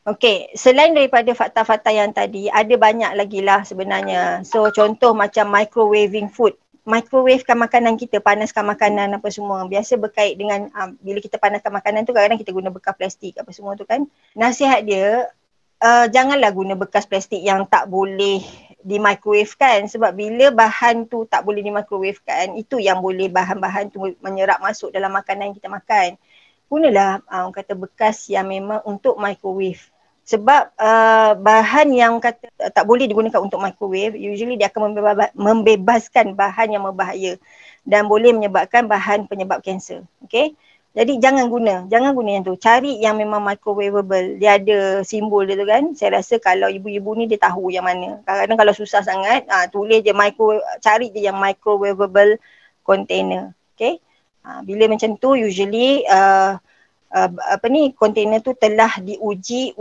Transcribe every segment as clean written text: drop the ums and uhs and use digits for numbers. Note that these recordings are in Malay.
Okey, selain daripada fakta-fakta yang tadi, ada banyak lagi lah sebenarnya. So contoh macam microwaving food. Microwavekan makanan kita, panaskan makanan apa semua. Biasa berkait dengan bila kita panaskan makanan tu kadang-kadang kita guna bekas plastik apa semua tu kan. Nasihat dia, janganlah guna bekas plastik yang tak boleh di microwave kan, sebab bila bahan tu tak boleh di microwave kan, itu yang boleh bahan-bahan tu menyerap masuk dalam makanan yang kita makan. Gunalah kata bekas yang memang untuk microwave. Sebab bahan yang kata tak boleh digunakan untuk microwave, usually dia akan membebaskan bahan yang berbahaya dan boleh menyebabkan bahan penyebab kanser. Okay? Jadi jangan guna yang tu. Cari yang memang microwavable. Dia ada simbol dia tu kan. Saya rasa kalau ibu-ibu ni dia tahu yang mana. Kadang-kadang kalau susah sangat, tulis je cari je yang microwavable container. Okay? Bila macam tu usually container tu telah diuji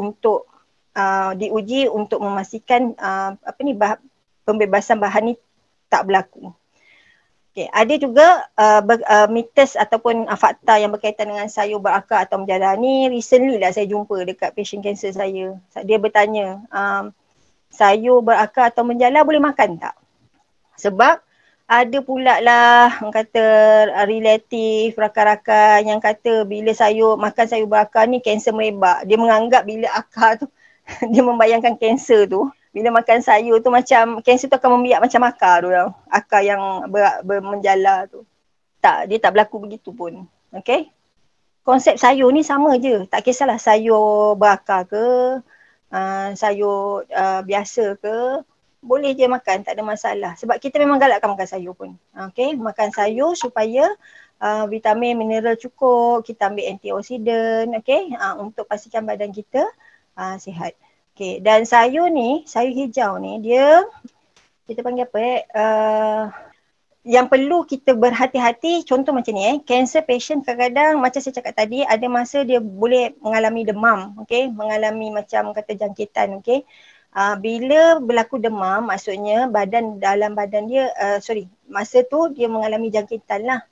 untuk memastikan pembebasan bahan ni tak berlaku. Okay, ada juga mitos ataupun fakta yang berkaitan dengan sayur berakar atau menjala ni. Recently lah saya jumpa dekat patient cancer saya. Dia bertanya, sayur berakar atau menjala boleh makan tak? Sebab ada pula lah kata relatif, rakan-rakan yang kata bila makan sayur berakar ni kanser merebak. Dia menganggap bila akar tu, dia membayangkan kanser tu. Bila makan sayur tu macam kanser tu akan membiak macam akar tu tau. Akar yang bermenjala tu. Tak, dia tak berlaku begitu pun. Okay? Konsep sayur ni sama je. Tak kisahlah sayur berakar ke, sayur biasa ke, boleh je makan, tak ada masalah. Sebab kita memang galakkan makan sayur pun. Okay, makan sayur supaya vitamin, mineral cukup, kita ambil antioksidan, okay, untuk pastikan badan kita sihat. Okay, dan sayur hijau ni, kita panggil apa yang perlu kita berhati-hati, contoh macam ni cancer patient kadang-kadang macam saya cakap tadi, ada masa dia boleh mengalami demam, okay, mengalami macam kata jangkitan, okay. Bila berlaku demam, maksudnya dalam badan dia, masa tu dia mengalami jangkitan lah,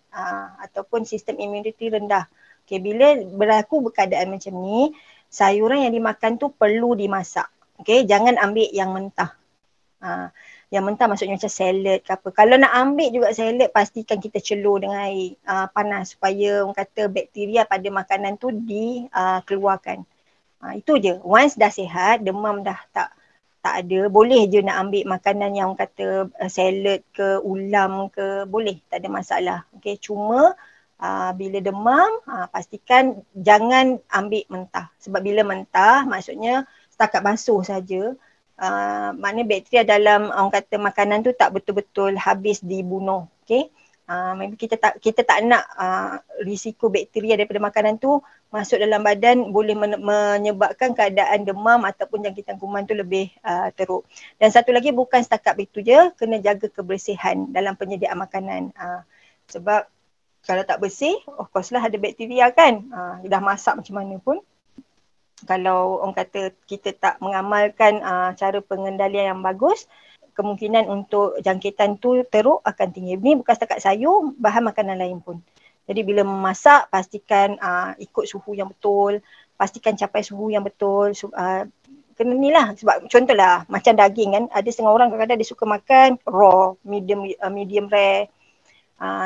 ataupun sistem imuniti rendah. Okay, bila berlaku keadaan macam ni, sayuran yang dimakan tu perlu dimasak. Okay, jangan ambil yang mentah. Yang mentah maksudnya macam salad ke apa. Kalau nak ambil juga salad, pastikan kita celur dengan air panas supaya orang kata bakteria pada makanan tu dikeluarkan. Itu je. Once dah sihat, demam dah tak ada, boleh je nak ambil makanan yang orang kata salad ke, ulam ke, boleh, tak ada masalah. Okay, cuma bila demam, pastikan jangan ambil mentah. Sebab bila mentah, maksudnya setakat basuh saja, maknanya bakteria dalam orang kata makanan tu tak betul-betul habis dibunuh. Okay. Maybe kita tak nak risiko bakteria daripada makanan tu masuk dalam badan, boleh menyebabkan keadaan demam ataupun jangkitan kuman tu lebih teruk. Dan satu lagi, bukan setakat itu je, kena jaga kebersihan dalam penyediaan makanan. Sebab kalau tak bersih, of course lah ada bakteria kan. Dah masak macam mana pun, kalau orang kata kita tak mengamalkan cara pengendalian yang bagus, kemungkinan untuk jangkitan tu teruk akan tinggi. Ini bukan setakat sayur, bahan makanan lain pun. Jadi bila memasak, pastikan ikut suhu yang betul, pastikan capai suhu yang betul. Kena ni lah, sebab contohlah macam daging kan, ada setengah orang kadang-kadang dia suka makan raw, medium rare.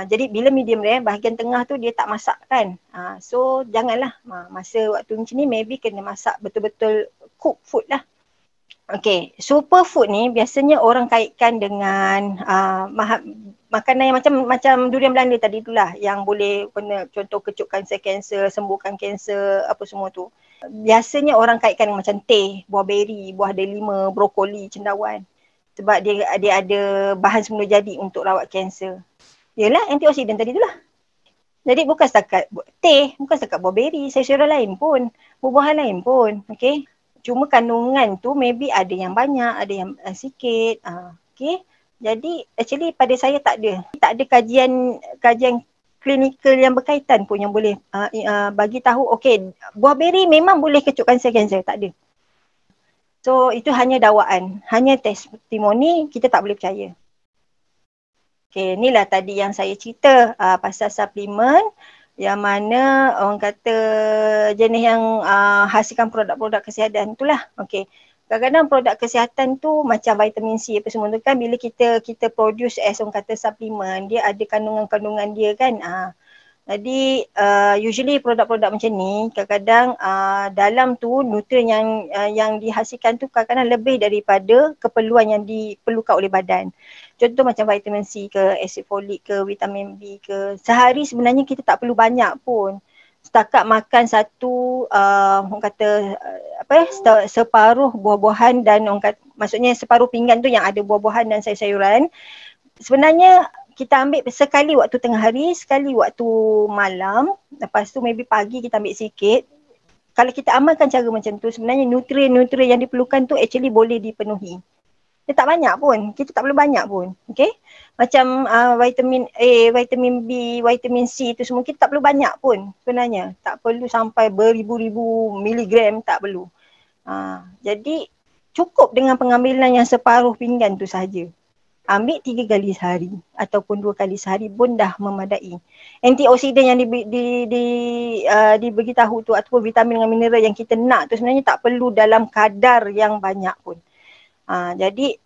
Jadi bila medium rare, bahagian tengah tu dia tak masak kan. So janganlah, masa waktu macam ni maybe kena masak betul-betul cook food lah. Okay, superfood ni biasanya orang kaitkan dengan makanan yang macam durian Belanda tadi itulah, yang boleh contoh kecut kanser, sembuhkan kanser, apa semua tu. Biasanya orang kaitkan dengan macam teh, buah beri, buah delima, brokoli, cendawan. Sebab dia ada bahan semula jadi untuk rawat kanser. Yalah, antioksidan tadi itulah. Jadi bukan setakat teh, bukan setakat buah beri, sayur-sayuran lain pun, buah-buahan lain pun, okay. Cuma kandungan tu maybe ada yang banyak, ada yang sikit. Okay. Jadi actually pada saya tak ada kajian klinikal yang berkaitan pun yang boleh bagi tahu okay, buah beri memang boleh kecut kanser, tak ada. So itu hanya dakwaan, hanya testimoni, kita tak boleh percaya. Okay, inilah tadi yang saya cerita pasal suplemen yang mana orang kata jenis yang hasilkan produk-produk kesihatan itulah. Okey. Kadang-kadang produk kesihatan tu macam vitamin C apa semua tu kan, bila kita produce as orang kata suplemen, dia ada kandungan-kandungan dia kan. Jadi usually produk-produk macam ni kadang-kadang dalam tu nutrien yang dihasilkan tu kadang-kadang lebih daripada keperluan yang diperlukan oleh badan. Contoh macam vitamin C ke, asid folik ke, vitamin B ke. Sehari sebenarnya kita tak perlu banyak pun. Setakat makan satu orang kata separuh buah-buahan dan orang kata, maksudnya separuh pinggan tu yang ada buah-buahan dan sayur-sayuran. Sebenarnya kita ambil sekali waktu tengah hari, sekali waktu malam, lepas tu maybe pagi kita ambil sikit. Kalau kita amalkan cara macam tu, sebenarnya nutrien-nutrien yang diperlukan tu actually boleh dipenuhi. Dia tak banyak pun, kita tak perlu banyak pun. Okay? Macam vitamin A, vitamin B, vitamin C tu semua kita tak perlu banyak pun sebenarnya. Tak perlu sampai beribu-ribu miligram, tak perlu. Jadi cukup dengan pengambilan yang separuh pinggan tu sahaja. Ambil 3 kali sehari ataupun 2 kali sehari pun dah memadai. Antioksidan yang diberitahu tu ataupun vitamin dan mineral yang kita nak tu sebenarnya tak perlu dalam kadar yang banyak pun. Jadi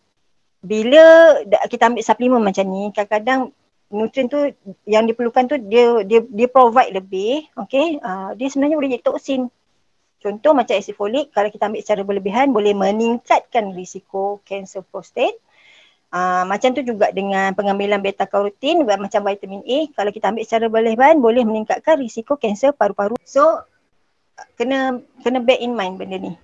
bila kita ambil suplemen macam ni, kadang-kadang nutrien tu yang diperlukan tu dia provide lebih, okey. Dia sebenarnya boleh jadi toksin. Contoh macam asid folik, kalau kita ambil secara berlebihan boleh meningkatkan risiko kanser prostat. Macam tu juga dengan pengambilan beta karotin macam vitamin A, kalau kita ambil secara berlebihan boleh meningkatkan risiko kanser paru-paru. So kena bear in mind benda ni.